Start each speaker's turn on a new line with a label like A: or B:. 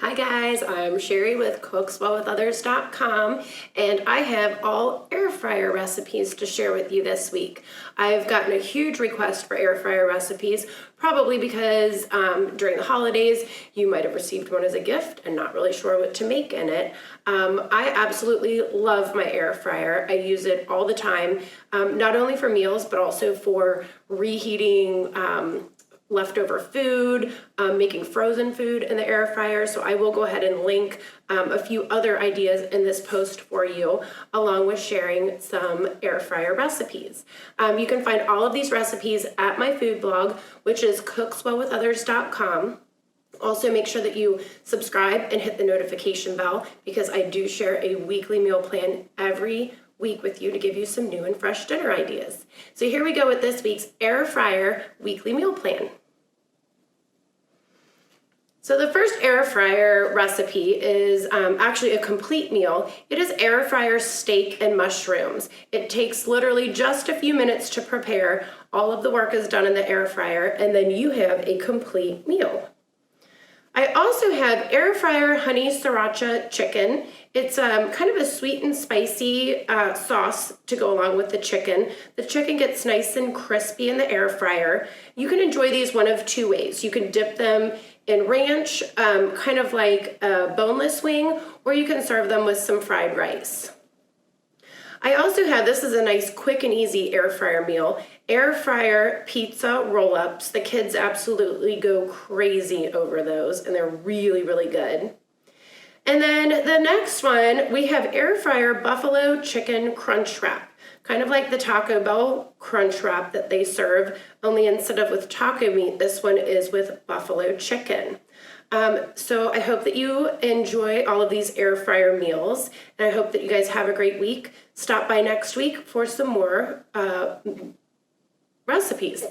A: Hi guys, I'm Cheri with cookswellwithothers.recipies, and I have all air fryer recipes to share with you this week. I've gotten a huge request for air fryer recipes, probably because during the holidays you might have received one as a gift and not really sure what to make in it. I absolutely love my air fryer. I use it all the time, not only for meals but also for reheating leftover food, making frozen food in the air fryer. So I will go ahead and link a few other ideas in this post for you, along with sharing some air fryer recipes. You can find all of these recipes at my food blog, which is cookswellwithothers.com. Also, make sure that you subscribe and hit the notification bell, because I do share a weekly meal plan every week with you to give you some new and fresh dinner ideas. So here we go with this week's air fryer weekly meal plan. So the first air fryer recipe is actually a complete meal. It is air fryer steak and mushrooms. It takes literally just a few minutes to prepare. All of the work is done in the air fryer, and then you have a complete meal. I also have air fryer honey sriracha chicken. It's kind of a sweet and spicy sauce to go along with the chicken. The chicken gets nice and crispy in the air fryer. You can enjoy these one of two ways. You can dip them in ranch, kind of like a boneless wing, or you can serve them with some fried rice. I also have, this is a nice quick and easy air fryer meal, air fryer pizza roll-ups. The kids absolutely go crazy over those, and they're really, really good. And then the next one, we have air fryer buffalo chicken Crunchwrap, kind of like the Taco Bell Crunchwrap that they serve, only instead of with taco meat, this one is with buffalo chicken. So I hope that you enjoy all of these air fryer meals, and I hope that you guys have a great week. Stop by next week for some more recipes.